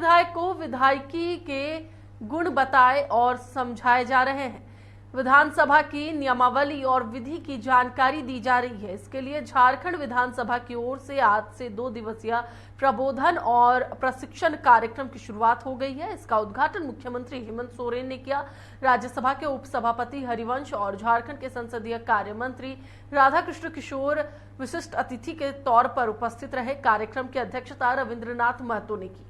विधायक को विधायकी के गुण बताए और समझाए जा रहे हैं। विधानसभा की नियमावली और विधि की जानकारी दी जा रही है। इसके लिए झारखंड विधानसभा की ओर से आज से 2 दिवसीय प्रबोधन और प्रशिक्षण कार्यक्रम की शुरुआत हो गई है। इसका उद्घाटन मुख्यमंत्री हेमंत सोरेन ने किया। राज्यसभा के उपसभापति हरिवंश और झारखंड के संसदीय कार्य मंत्री राधाकृष्ण किशोर विशिष्ट अतिथि के तौर पर उपस्थित रहे। कार्यक्रम की अध्यक्षता रविंद्रनाथ महतो ने की।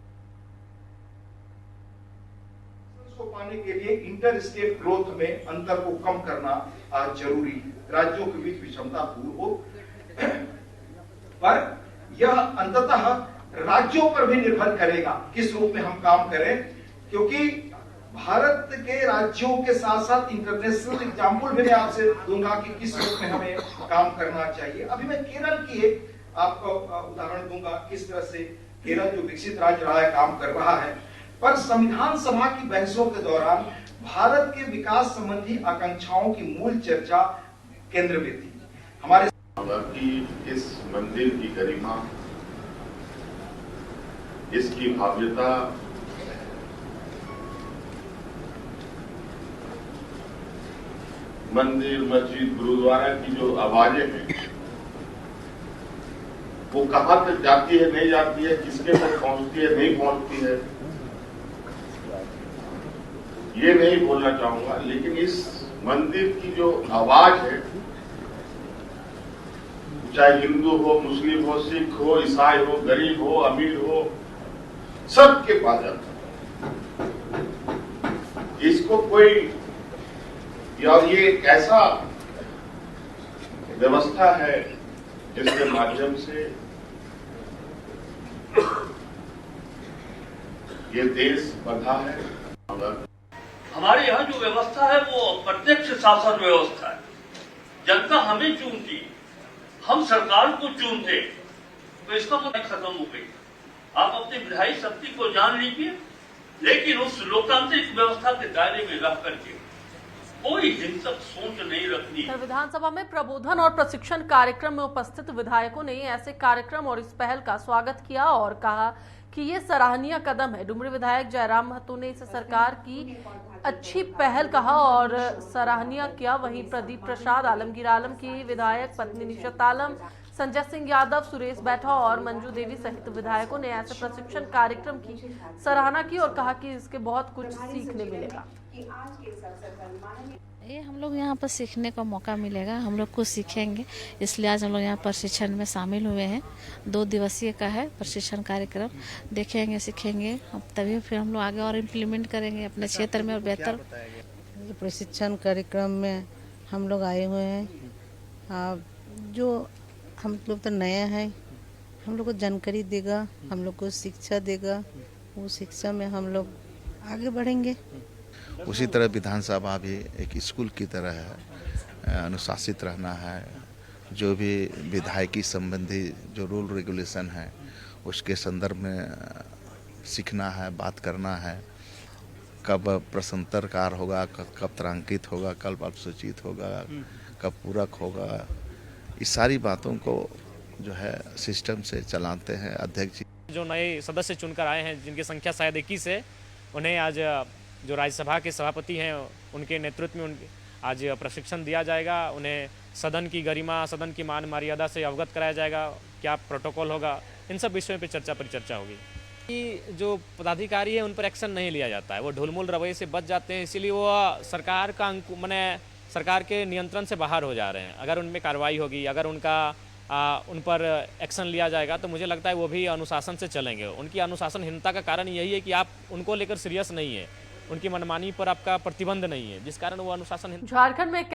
को पाने के लिए इंटर स्टेट ग्रोथ में अंतर को कम करना आज जरूरी है। राज्यों के बीच विषमता दूर हो, पर यह अंततः राज्यों पर भी निर्भर करेगा किस रूप में हम काम करें, क्योंकि भारत के राज्यों के साथ साथ इंटरनेशनल एग्जाम्पल भी मैं आपसे दूंगा कि किस रूप में हमें काम करना चाहिए। अभी मैं केरल की एक आपको उदाहरण दूंगा, किस तरह से केरल जो विकसित राज्य रहा है काम कर रहा है। पर संविधान सभा की बहसों के दौरान भारत के विकास संबंधी आकांक्षाओं की मूल चर्चा केंद्र में थी। हमारे कि इस मंदिर की गरिमा, इसकी भव्यता, मंदिर, मस्जिद, गुरुद्वारा की जो आवाजें हैं वो कहां तक जाती है, नहीं जाती है, किसके तक पहुंचती है, नहीं पहुंचती है, ये नहीं बोलना चाहूंगा। लेकिन इस मंदिर की जो आवाज है, चाहे हिंदू हो, मुस्लिम हो, सिख हो, ईसाई हो, गरीब हो, अमीर हो, सबके पास जाता है। इसको कोई या ये एक ऐसा व्यवस्था है जिसके माध्यम से ये देश बंधा है। हमारे यहाँ जो व्यवस्था है वो प्रत्यक्ष शासन व्यवस्था है। जनता हमें चुनती, हम सरकार को चुनते, तो इसका मतलब खत्म हो गई। आप अपनी विधायी शक्ति को जान लीजिए, लेकिन उस लोकतांत्रिक व्यवस्था के दायरे में रह करके कोई हिंसक सोच नहीं रखनी। विधानसभा में प्रबोधन और प्रशिक्षण कार्यक्रम में उपस्थित विधायकों ने ऐसे कार्यक्रम और इस पहल का स्वागत किया और कहा कि ये सराहनीय कदम है। डुमरी विधायक जयराम महतो ने इसे सरकार की अच्छी पहल कहा और सराहनीय किया। वहीं प्रदीप प्रसाद, आलमगीर आलम की विधायक पत्नी निशत आलम, संजय सिंह यादव, सुरेश बैठा और मंजू देवी सहित विधायकों ने ऐसे प्रशिक्षण कार्यक्रम की सराहना की और कहा कि इसके बहुत कुछ सीखने मिलेगा। ये हम लोग यहाँ पर सीखने का मौका मिलेगा, हम लोग कुछ सीखेंगे, इसलिए आज हम लोग यहाँ प्रशिक्षण में शामिल हुए हैं। 2 दिवसीय का है प्रशिक्षण कार्यक्रम, देखेंगे, सीखेंगे, अब तभी फिर हम लोग आगे और इम्प्लीमेंट करेंगे अपने क्षेत्र में और बेहतर। प्रशिक्षण कार्यक्रम में हम लोग आए हुए हैं। जो हम लोग तो नया है, हम लोग को जानकारी देगा, हम लोग को शिक्षा देगा, वो शिक्षा में हम लोग आगे बढ़ेंगे। उसी तरह विधानसभा भी एक स्कूल की तरह है, अनुशासित रहना है। जो भी विधायकी संबंधी जो रूल रेगुलेशन है उसके संदर्भ में सीखना है, बात करना है। कब प्रश्नोत्तर होगा, कब तारांकित होगा, कब अल्पसूचित होगा, कब पूरक होगा, इस सारी बातों को जो है सिस्टम से चलाते हैं अध्यक्ष जी। जो नए सदस्य चुनकर आए हैं, जिनकी संख्या शायद 21 है, उन्हें आज जो राज्यसभा के सभापति हैं उनके नेतृत्व में आज प्रशिक्षण दिया जाएगा। उन्हें सदन की गरिमा, सदन की मान मर्यादा से अवगत कराया जाएगा, क्या प्रोटोकॉल होगा, इन सब विषयों पर चर्चा होगी। कि जो पदाधिकारी है उन पर एक्शन नहीं लिया जाता है, वो ढुलमुल रवैये से बच जाते हैं, इसीलिए वो सरकार का सरकार के नियंत्रण से बाहर हो जा रहे हैं। अगर उनमें कार्रवाई होगी, अगर उन पर एक्शन लिया जाएगा तो मुझे लगता है वो भी अनुशासन से चलेंगे। उनकी अनुशासनहीनता का कारण यही है कि आप उनको लेकर सीरियस नहीं है, उनकी मनमानी पर आपका प्रतिबंध नहीं है, जिस कारण वो अनुशासन। झारखंड में